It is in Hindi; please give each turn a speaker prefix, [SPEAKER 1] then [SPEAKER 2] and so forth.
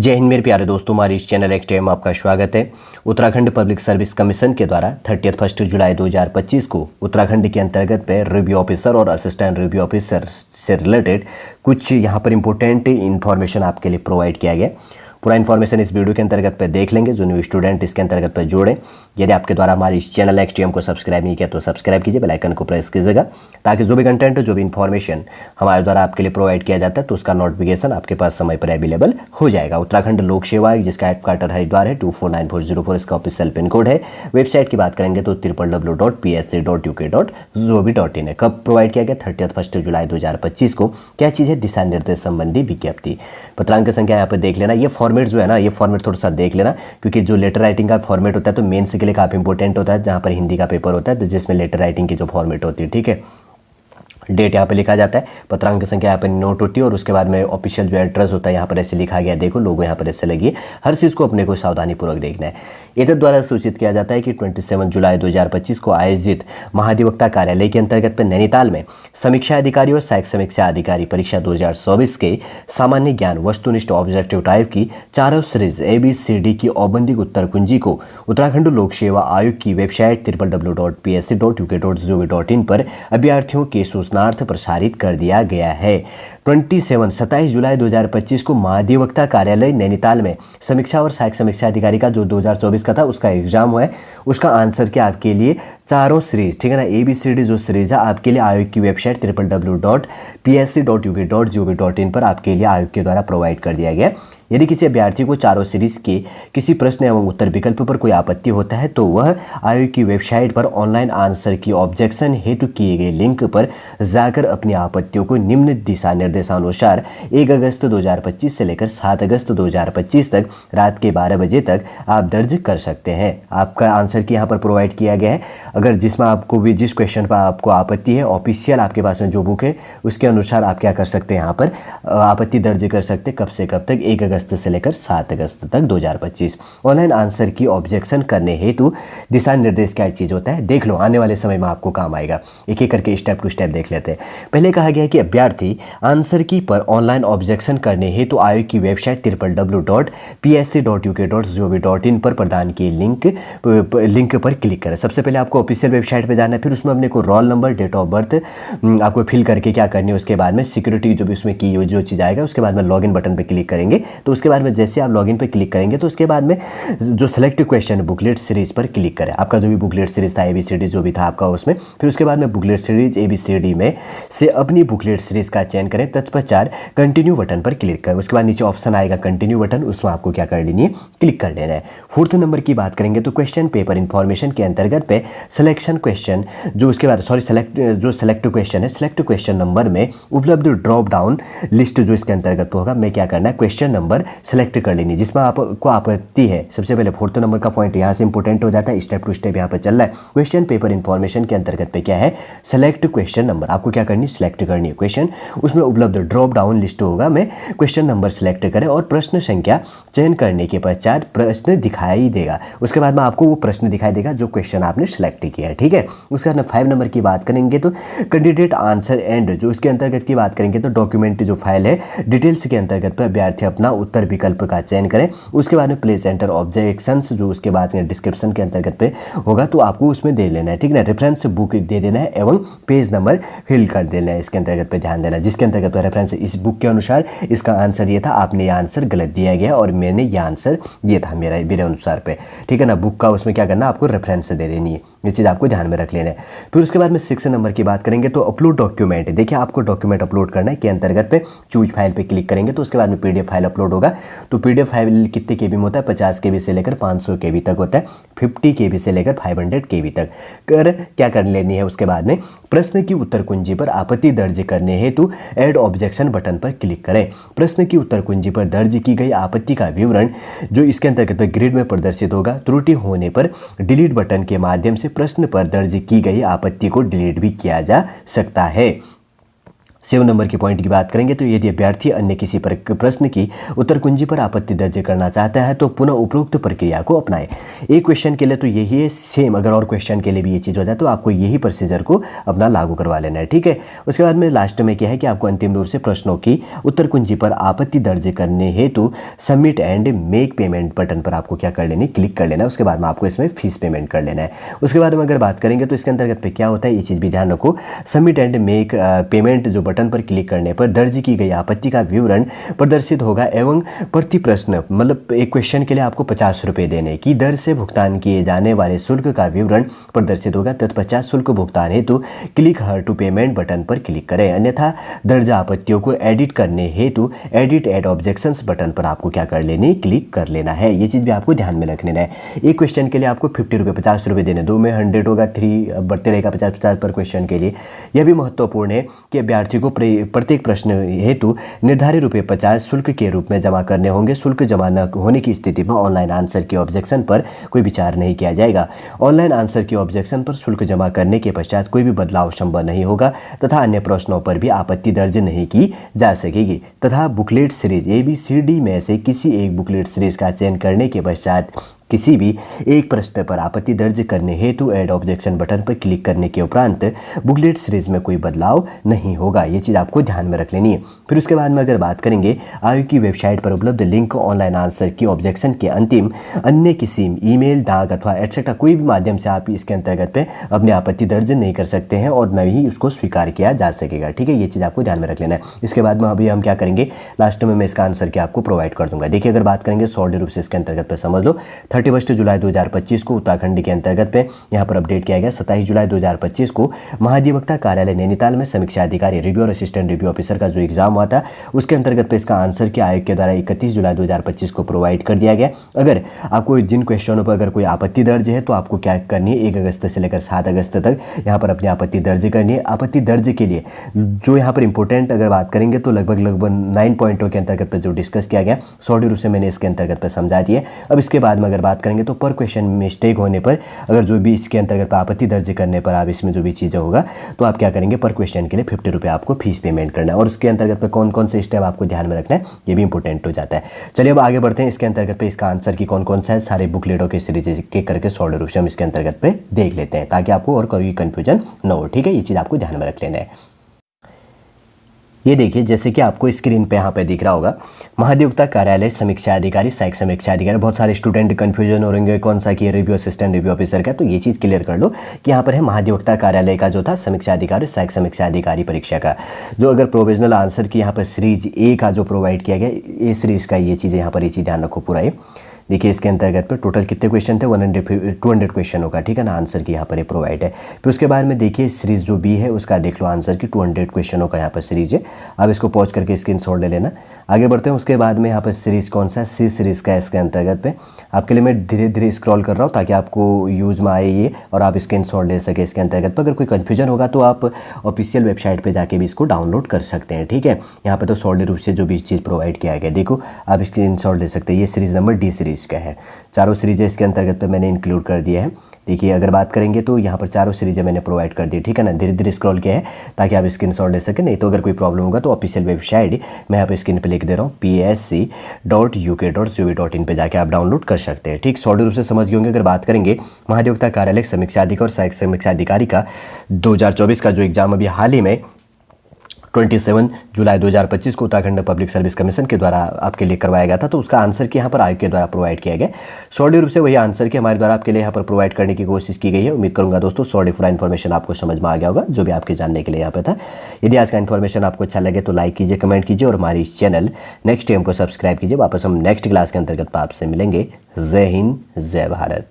[SPEAKER 1] जय हिंद मेरे प्यारे दोस्तों, हमारे इस चैनल एक्सट्रीम में आपका स्वागत है। उत्तराखंड पब्लिक सर्विस कमीशन के द्वारा 31 जुलाई 2025 को उत्तराखंड के अंतर्गत पे रिव्यू ऑफिसर और असिस्टेंट रिव्यू ऑफिसर से रिलेटेड कुछ यहाँ पर इंपॉर्टेंट इन्फॉर्मेशन आपके लिए प्रोवाइड किया गया। पूरा इन्फॉर्मेशन इस वीडियो के अंतर्गत पे देख लेंगे। जो न्यू स्टूडेंट इसके अंतर्गत पे जोड़ें, यदि आपके द्वारा हमारे इस चैनल एक्सट्रीम को सब्सक्राइब नहीं किया तो सब्सक्राइब कीजिए, बेल आइकन को प्रेस कीजिएगा, ताकि जो भी कंटेंट जो भी इन्फॉर्मेशन हमारे द्वारा आपके लिए प्रोवाइड किया जाता है तो उसका नोटिफिकेशन आपके पास समय पर अवेलेबल हो जाएगा। उत्तराखंड लोक सेवा आयोग, जिसका हेडक्वार्टर हरिद्वार है, 249404 इसका ऑफिशियल पिन कोड है। वेबसाइट की बात करेंगे तो www.psc.uk.gov.in है। कब प्रोवाइड किया गया? 31 जुलाई 2025 को। क्या चीज़ है? दिशा निर्देश संबंधी विज्ञप्ति। पत्रांक संख्या यहाँ पे देख लेना। ये फॉर्मेट जो है ना, ये फॉर्मेट थोड़ा सा देख लेना, क्योंकि जो लेटर राइटिंग का फॉर्मेट होता है तो मेंस के लिए काफ़ी इंपॉर्टेंट होता है, जहाँ पर हिंदी का पेपर होता है तो जिसमें लेटर राइटिंग की जो फॉर्मेट होती है, ठीक है। डेट यहाँ पे लिखा जाता है, पत्रांक संख्या यहाँ पे नोट होती है और उसके बाद में ऑफिशियल जो एड्रेस होता है यहाँ पर ऐसे लिखा गया। देखो लोगो यहाँ पर ऐसे लगी है। हर चीज़ को अपने को सावधानी पूर्वक देखना है। इधर द्वारा सूचित किया जाता है कि 27 जुलाई 2025 को आयोजित महाधिवक्ता कार्यालय के अंतर्गत पे नैनीताल में समीक्षा अधिकारी और सहायक समीक्षा अधिकारी परीक्षा 2024 के सामान्य ज्ञान वस्तुनिष्ठ ऑब्जेक्टिव टाइप की चारों सीरीज ABCD की औबंदिक उत्तर कुंजी को उत्तराखंड लोक सेवा आयोग की वेबसाइट www.psc.uk.gov.in पर अभ्यर्थियों के सूचनार्थ प्रसारित कर दिया गया है। 27 जुलाई 2025 को महाधिवक्ता कार्यालय नैनीताल में समीक्षा और सहायक समीक्षा अधिकारी का जो 2024 का था उसका एग्जाम हुआ है। उसका आंसर क्या आपके लिए चारों सीरीज, ठीक है ना, ABCD जो सीरीज है आपके लिए आयोग की वेबसाइट www.psc.uk.gov.in पर आपके लिए आयोग के द्वारा प्रोवाइड कर दिया गया। यदि किसी अभ्यर्थी को चारों सीरीज के किसी प्रश्न एवं उत्तर विकल्प पर कोई आपत्ति होता है तो वह आयोग की वेबसाइट पर ऑनलाइन आंसर की ऑब्जेक्शन हेतु किए गए लिंक पर जाकर अपनी आपत्तियों को निम्न दिशा निर्देशानुसार 1 अगस्त 2025 से लेकर 7 अगस्त 2025 तक रात के 12 बजे तक आप दर्ज कर सकते हैं। आपका आंसर की यहाँ पर प्रोवाइड किया गया है। अगर जिसमें आपको भी जिस क्वेश्चन पर आपको आपत्ति है, ऑफिशियल आपके पास में जो बुक है उसके अनुसार आप क्या कर सकते हैं, यहाँ पर आपत्ति दर्ज कर सकते हैं। कब से कब तक? 1 अगस्त से लेकर 7 अगस्त तक 2025। ऑनलाइन आंसर की ऑब्जेक्शन करने हेतु दिशा निर्देश क्या चीज होता है देख लो, आने वाले समय में आपको काम आएगा। एक एक करके स्टेप टू स्टेप देख लेते हैं। पहले कहा गया है कि अभ्यर्थी आंसर की पर ऑनलाइन ऑब्जेक्शन करने हेतु आयोग की वेबसाइट www.psc.uk.gov.in पर प्रदान किए लिंक पर क्लिक करें। सबसे पहले आपको ऑफिशियल वेबसाइट पे जाना है, फिर उसमें अपने को roll number, date of birth आपको फिल करके क्या करनी है। उसके बाद में सिक्योरिटी जो भी उसमें की जो चीज़ आएगा, उसके बाद में लॉगिन बटन पे क्लिक करेंगे। तो उसके बाद में जैसे आप लॉगिन पे क्लिक करेंगे तो उसके बाद में जो सेलेक्ट क्वेश्चन बुकलेट सीरीज पर क्लिक करें। आपका जो भी बुकलेट सीरीज था, ABCD जो भी था आपका उसमें, फिर उसके बाद में बुकलेट सीरीज ABCD में से अपनी बुकलेट सीरीज का चयन करें। तत्पश्चात कंटिन्यू बटन पर क्लिक करें। उसके बाद नीचे ऑप्शन आएगा कंटिन्यू बटन, उसमें आपको क्या कर लेनी है, क्लिक कर लेना है। 4th नंबर की बात करेंगे तो क्वेश्चन पेपर इंफॉर्मेशन के अंतर्गत पे सिलेक्शन क्वेश्चन जो उसके बाद सेलेक्ट क्वेश्चन है, सेलेक्ट क्वेश्चन नंबर में उपलब्ध ड्रॉप डाउन लिस्ट जो इसके अंतर्गत होगा, मैं क्या करना है, क्वेश्चन नंबर सेलेक्ट कर लेनी जिसमें आपको आपत्ति है। सबसे पहले 4th नंबर का पॉइंट यहाँ से इंपॉर्टेंट हो जाता है। स्टेप टू स्टेप यहाँ पर चल रहा है। क्वेश्चन पेपर इंफॉर्मेशन के अंतर्गत पे क्या है, सेलेक्ट क्वेश्चन नंबर आपको क्या करनी, सिलेक्ट करनी है क्वेश्चन। उसमें उपलब्ध ड्रॉप डाउन लिस्ट होगा, मैं क्वेश्चन नंबर सेलेक्ट करें और प्रश्न संख्या चयन करने के पश्चात प्रश्न दिखाई देगा। उसके बाद में आपको वो प्रश्न दिखाई देगा जो क्वेश्चन आपने सेलेक्ट किया है, ठीक है। उसके बाद 5 नंबर की बात करेंगे तो कैंडिडेट आंसर एंड जो इसके अंतर्गत की बात करेंगे तो डॉक्यूमेंट जो फाइल है डिटेल्स के अंतर्गत पर अभ्यर्थी अपना उत्तर विकल्प का चयन करें। उसके बाद में प्लेस एंटर ऑब्जेक्शंस जो उसके बाद डिस्क्रिप्शन के अंतर्गत पे होगा तो आपको उसमें दे लेना है, ठीक है। रेफरेंस बुक दे देना है एवं पेज नंबर फिल कर देना है। इसके अंतर्गत पे ध्यान देना, जिसके अंतर्गत पे रेफरेंस इस बुक के अनुसार इसका आंसर ये था, आपने ये आंसर गलत दिया गया और मैंने ये आंसर ये था मेरे अनुसार पे, ठीक है ना। बुक का उसमें क्या करना, आपको रेफरेंस दे देनी है। ये चीज़ आपको ध्यान में रख लेना है। फिर उसके बाद में 6 नंबर की बात करेंगे तो अपलोड डॉक्यूमेंट। देखिए आपको डॉक्यूमेंट अपलोड करना है के अंतर्गत पे चूज फाइल पे क्लिक करेंगे तो उसके बाद में PDF फाइल अपलोड होगा। तो PDF फाइल कितने KB में होता है, 50 KB से लेकर 500 KB तक होता है, 50 KB से लेकर 500 KB तक क्या कर लेनी है। उसके बाद में प्रश्न की उत्तर कुंजी पर आपत्ति दर्ज करने हेतु ऐड ऑब्जेक्शन बटन पर क्लिक करें। प्रश्न की उत्तर कुंजी पर दर्ज की गई आपत्ति का विवरण जो इसके अंतर्गत ग्रिड में प्रदर्शित होगा। त्रुटि होने पर डिलीट बटन के माध्यम से प्रश्न पर दर्ज की गई आपत्ति को डिलीट भी किया जा सकता है। 7 नंबर की पॉइंट की बात करेंगे तो यदि अभ्यर्थी अन्य किसी प्रश्न की उत्तर कुंजी पर आपत्ति दर्ज करना चाहता है तो पुनः उपरोक्त प्रक्रिया को अपनाएं। एक क्वेश्चन के लिए तो यही है सेम, अगर और क्वेश्चन के लिए भी ये चीज़ हो जाए तो आपको यही प्रोसीजर को अपना लागू करवा लेना है, ठीक है। उसके बाद में लास्ट में क्या है कि आपको अंतिम रूप से प्रश्नों की उत्तर कुंजी पर आपत्ति दर्ज करने हेतु submit and make payment button पर आपको क्या कर लेनी, क्लिक कर लेना है। उसके बाद में आपको इसमें फीस पेमेंट कर लेना है। उसके बाद में अगर बात करेंगे तो इसके अंतर्गत पे क्या होता है, ये चीज़ भी ध्यान रखो। सबमिट एंड मेक पेमेंट जो बटन पर क्लिक करने पर दर्ज की गई आपत्ति का विवरण प्रदर्शित होगा एवं प्रति प्रश्न मतलब एक क्वेश्चन के लिए आपको 50 रुपये देने की दर से भुगतान किए जाने वाले शुल्क का विवरण प्रदर्शित होगा। तत्पश्चात शुल्क भुगतान हेतु click here to payment button पर क्लिक करें, अन्यथा दर्ज आपत्तियों को एडिट करने हेतु एडिट एड ऑब्जेक्शंस बटन पर आपको क्या कर लेनी, क्लिक कर लेना है। ये चीज़ भी आपको ध्यान में रख लेना है। एक क्वेश्चन के लिए आपको 50 रुपये 50 रुपये देने, 2 में 100 होगा, 3 बढ़ते रहेगा 50-50 पर क्वेश्चन के लिए। यह भी महत्वपूर्ण है कि अभ्यर्थी को प्रत्येक प्रश्न हेतु निर्धारित रुपये 50 शुल्क के रूप में जमा करने होंगे। शुल्क जमा न होने की स्थिति में ऑनलाइन आंसर के ऑब्जेक्शन पर कोई विचार नहीं किया जाएगा। ऑनलाइन आंसर के ऑब्जेक्शन पर शुल्क जमा करने के पश्चात कोई भी बदलाव संभव नहीं होगा तथा अन्य प्रश्नों पर भी आपत्ति दर्ज नहीं की जा सकेगी तथा बुकलेट सीरीज ABCD में से किसी एक बुकलेट सीरीज का चयन करने के पश्चात किसी भी एक प्रश्न पर आपत्ति दर्ज करने हेतु ऐड ऑब्जेक्शन बटन पर क्लिक करने के उपरांत बुकलेट सीरीज में कोई बदलाव नहीं होगा। ये चीज़ आपको ध्यान में रख लेनी है। फिर उसके बाद में अगर बात करेंगे आयोग की वेबसाइट पर उपलब्ध लिंक ऑनलाइन आंसर की ऑब्जेक्शन के अंतिम अन्य किसी ईमेल, डाक अथवा एटसेट्रा कोई भी माध्यम से आप इसके अंतर्गत पे अपनी आपत्ति दर्ज नहीं कर सकते हैं और न ही उसको स्वीकार किया जा सकेगा, ठीक है। ये चीज़ आपको ध्यान में रख लेना है। इसके बाद में अभी हम क्या करेंगे, लास्ट में मैं इसका आंसर क्या आपको प्रोवाइड कर दूंगा। देखिए अगर बात करेंगे सॉलिड रूप से इसके अंतर्गत पे समझ लो 31 जुलाई 2025 को उत्तराखंड के अंतर्गत पे यहाँ पर अपडेट किया गया। 27 जुलाई 2025 को महाधिवक्ता कार्यालय नैनीताल में समीक्षा अधिकारी रिव्यू और असिस्टेंट रिव्यू ऑफिसर का जो एग्जाम हुआ था उसके अंतर्गत पे इसका आंसर क्या आयोग के द्वारा 31 जुलाई 2025 को प्रोवाइड कर दिया गया। अगर आपको जिन क्वेश्चनों पर अगर कोई आपत्ति दर्ज है तो आपको क्या करनी है, 1 अगस्त से लेकर 7 अगस्त तक यहाँ पर अपनी आपत्ति दर्ज करनी है। आपत्ति दर्ज के लिए जो यहाँ पर इंपॉर्टेंट अगर बात करेंगे तो लगभग 9 पॉइंटों के अंतर्गत पे जो डिस्कस किया गया सॉलिड रूप से मैंने इसके अंतर्गत पे समझा दिया। अब इसके बाद में अगर बात करेंगे तो पर क्वेश्चन मिस्टेक होने पर अगर जो भी इसके अंतर्गत आपत्ति दर्ज करने पर आप इसमें जो भी चीज़ें होगा तो आप क्या करेंगे, पर क्वेश्चन के लिए 50 रुपये आपको फीस पेमेंट करना है। और उसके अंतर्गत पे कौन कौन से स्टेप आपको ध्यान में रखना है ये भी इंपॉर्टेंट हो जाता है। चलिए अब आगे बढ़ते हैं। इसके अंतर्गत पे इसका आंसर की कौन कौन सा है सारे बुकलेटों के सीरीज के करके सॉलिड रूप से हम इसके अंतर्गत पे देख लेते हैं ताकि आपको और कोई कंफ्यूजन न हो, ठीक है। ये चीज़ आपको ध्यान में रख लेना है। ये देखिए जैसे कि आपको स्क्रीन पे यहाँ पे दिख रहा होगा महाधिवक्ता कार्यालय समीक्षा अधिकारी, सहायक समीक्षा अधिकारी। बहुत सारे स्टूडेंट कंफ्यूजन हो रहेंगे कौन सा कि रिव्यू असिस्टेंट रिव्यू ऑफिसर का, तो ये चीज़ क्लियर कर लो कि यहाँ पर है महाधिवक्ता कार्यालय का जो था समीक्षा अधिकारी, सहायक समीक्षा अधिकारी परीक्षा का जो अगर प्रोविजनल आंसर की यहाँ पर सीरीज A का जो प्रोवाइड किया गया ए सीरीज का ये चीज़ यहाँ पर ये चीज़ ध्यान रखो पूरा। ये देखिए इसके अंतर्गत पे टोटल कितने क्वेश्चन थे, 200 क्वेश्चन होगा, ठीक है ना। आंसर की यहाँ पर ये प्रोवाइड है। फिर उसके बाद में देखिए सीरीज जो B है उसका देख लो आंसर की 200 क्वेश्चनों का यहाँ पर सीरीज है। अब इसको पॉज करके स्क्रीनशॉट ले लेना। आगे बढ़ते हैं। उसके बाद में यहाँ पर सीरीज कौन सा C सीरीज़ का इसके अंतर्गत पे आपके लिए मैं धीरे धीरे स्क्रॉल कर रहा हूँ ताकि आपको यूज़ में आए ये और आप स्क्रीनशॉट ले सके इसके अंतर्गत पर। अगर कोई कन्फ्यूजन होगा तो आप ऑफिशियल वेबसाइट पर जाके भी इसको डाउनलोड कर सकते हैं, ठीक है। यहाँ पर तो सॉलिड रूप से जो भी चीज़ प्रोवाइड किया गया देखो आप स्क्रीनशॉट ले सकते हैं। ये सीरीज़ नंबर D सीरीज़ का है। चारों सीरीज़ें इसके अंतर्गत पे मैंने इंक्लूड कर दिया है। देखिए अगर बात करेंगे तो यहाँ पर चारों सीरीज़ें मैंने प्रोवाइड कर दी, ठीक है ना। धीरे धीरे स्क्रॉल किया है ताकि आप स्क्रीनशॉट ले सकें। नहीं तो अगर कोई प्रॉब्लम होगा तो ऑफिशियल वेबसाइट मैं यहाँ पर स्क्रीन पे लिख दे रहा हूँ psc.uk.gov.in पे जाके आप डाउनलोड कर सकते हैं, ठीक। सॉलिड रूप से समझ गए होंगे। अगर बात करेंगे महाधिवक्ता कार्यालय समीक्षा अधिकारी और सहायक समीक्षा अधिकारी का 2024 का जो एग्जाम अभी हाल ही में 27 जुलाई 2025 को उत्तराखंड पब्लिक सर्विस कमीशन के द्वारा आपके लिए करवाया गया था, तो उसका आंसर की यहाँ पर आयोग के द्वारा प्रोवाइड किया गया। सॉलिड रूप से वही आंसर की हमारे द्वारा आपके लिए यहाँ पर प्रोवाइड करने की कोशिश की गई है। उम्मीद करूँगा दोस्तों सॉलिड पूरा इन्फॉर्मेशन आपको समझ में आ गया होगा जो भी आपके जानने के लिए यहाँ पे था। यदि आज का इन्फॉर्मेशन आपको अच्छा लगे तो लाइक कीजिए, कमेंट कीजिए और हमारी इस चैनल नेक्स्ट टाइम को सब्सक्राइब कीजिए। वापस हम नेक्स्ट क्लास के अंतर्गत आपसे मिलेंगे। जय हिंद, जय भारत।